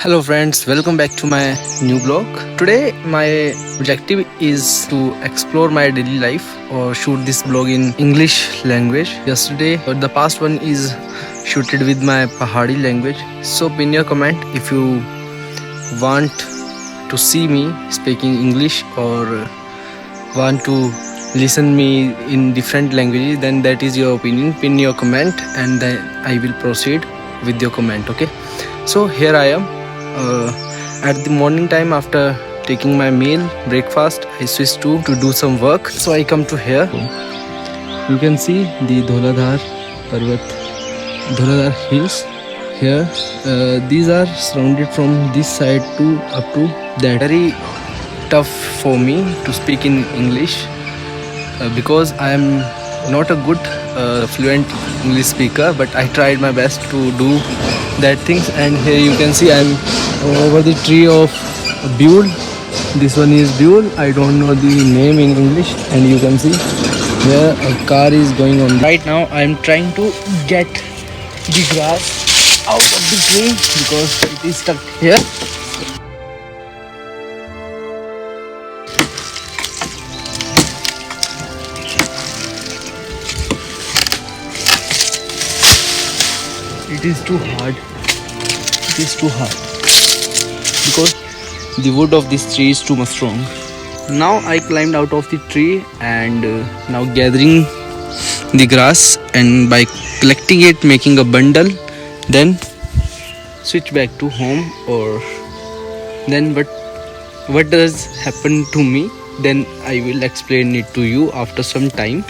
Hello friends, welcome back to my new blog. Today my objective is to explore my daily life or shoot this blog in English language. Yesterday the past one is shooted with my Pahari language. So pin your comment if you want to see me speaking English or want to listen me in different languages, then that is your opinion. Pin your comment and then I will proceed with your comment. Okay, so here I am at the morning time. After taking my meal breakfast, I switched to do some work. So I come to here. You can see the Dholadhar Parvat, Dholadhar hills here. These are surrounded from this side to up to that. Very tough for me to speak in English because I am not a good fluent English speaker, but I tried my best to do that things. And here you can see I'm over the tree of Buell. This one is Buell. I don't know the name in English. And you can see here a car is going on. Right now I'm trying to get the grass out of the tree because it is stuck here. It is too hard. It is too hard because the wood of this tree is too much strong. Now I climbed out of the tree and now gathering the grass, and by collecting it, making a bundle, then switch back to home. Or then what does happen to me, then I will explain it to you after some time.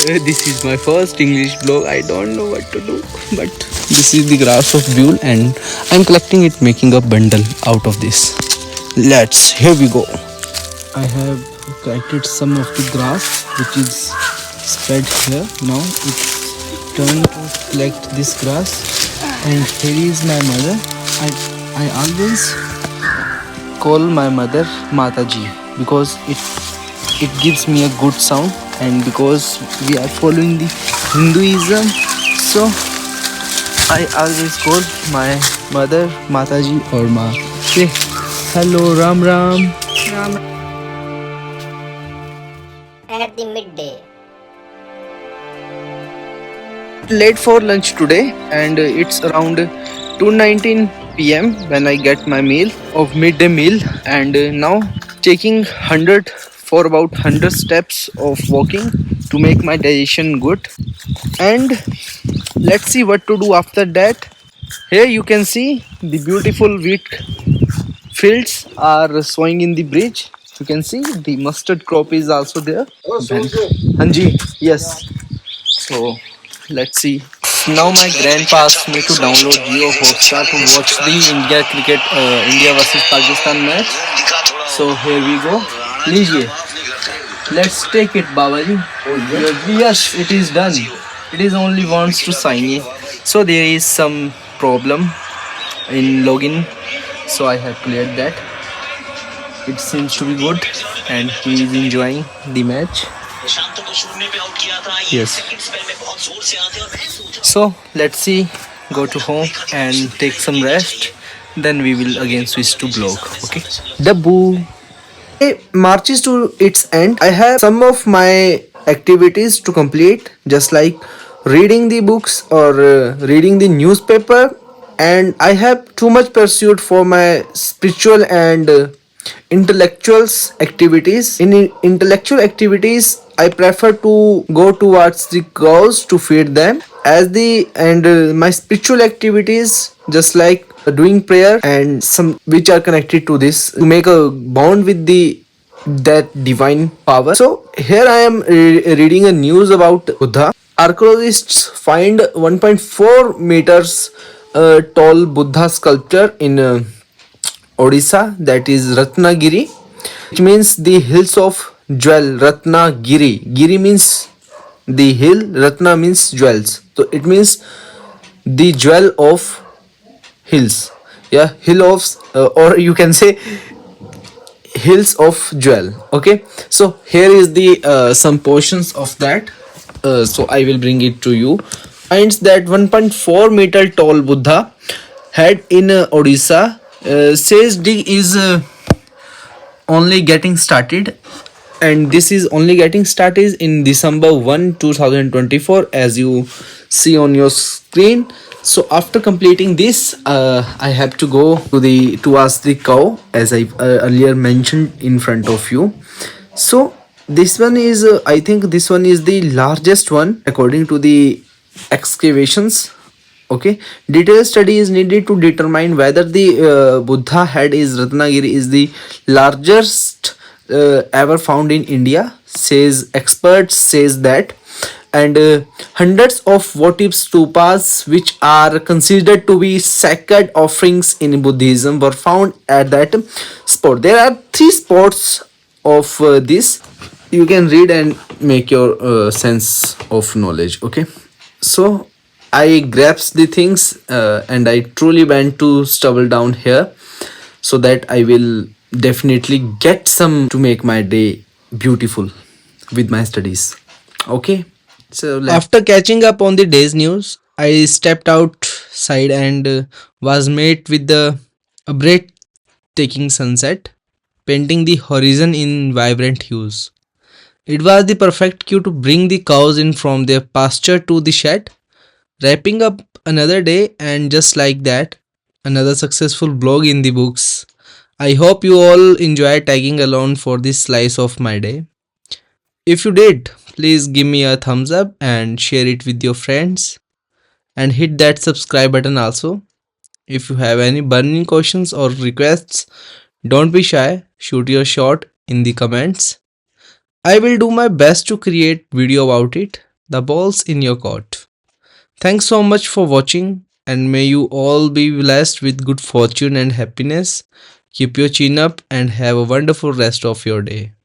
This is my first English blog. I don't know what to do, but this is the grass of Buell and I'm collecting it, making a bundle out of this. Here we go. I have collected some of the grass which is spread here. Now it's turn to collect this grass, and here is my mother. I always call my mother Mataji because it gives me a good sound, and because we are following the Hinduism, so I always call my mother Mataji or Ma. Say hello, Ram Ram. At the midday. Late for lunch today, and it's around 2:19 p.m. when I get my meal of midday meal, and now taking 100 for about 100 steps of walking to make my digestion good. And let's see what to do after that. Here you can see the beautiful wheat fields are sowing in the bridge. You can see the mustard crop is also there. Hanji, yes. So let's see. Now my grandpa asked me to download Jio Hotstar to watch the India versus Pakistan match. So here we go. Lijiye. Let's take it, Babaji. Yes, it is done. It is only wants to sign in. So there is some problem in login. So I have cleared that. It seems to be good, and he is enjoying the match. Yes. So let's see. Go to home and take some rest. Then we will again switch to blog. Okay. Daboo. It marches to its end. I have some of my activities to complete, just like reading the books or reading the newspaper, and I have too much pursuit for my spiritual and intellectuals activities. In intellectual activities, I prefer to go towards the cows to feed them, as the and my spiritual activities, just like doing prayer and some which are connected to this, to make a bond with the that divine power. So here I am reading a news about Buddha. Archaeologists find 1.4 meters tall Buddha sculpture in Odisha, that is Ratnagiri, which means the hills of jewel. Ratnagiri. Giri means the hill, Ratna means jewels. So it means the jewel of hills. Yeah, hill of, or you can say hills of jewel. Okay, so here is the some portions of that. So I will bring it to you. Finds that 1.4 meter tall Buddha had in Odisha Says dig is only getting started, and this is only getting started in December 1, 2024, as you see on your screen. So after completing this, I have to go to ask the cow, as I earlier mentioned in front of you. So this one is I think this one is the largest one according to the excavations. Okay, detailed study is needed to determine whether the Buddha head is Ratnagiri is the largest ever found in India, says experts says that. And hundreds of votive stupas, which are considered to be sacred offerings in Buddhism, were found at that spot. There are three spots of this. You can read and make your sense of knowledge. Okay, so I grasped the things and I truly went to stubble down here, so that I will definitely get some to make my day beautiful with my studies. Okay, so after catching up on the day's news, I stepped outside and was met with a breathtaking sunset, painting the horizon in vibrant hues. It was the perfect cue to bring the cows in from their pasture to the shed, wrapping up another day, and just like that, another successful blog in the books. I hope you all enjoy tagging along for this slice of my day. If you did, please give me a thumbs up and share it with your friends, and hit that subscribe button also. If you have any burning questions or requests, don't be shy, shoot your shot in the comments. I will do my best to create video about it. The ball's in your court. Thanks so much for watching, and may you all be blessed with good fortune and happiness. Keep your chin up and have a wonderful rest of your day.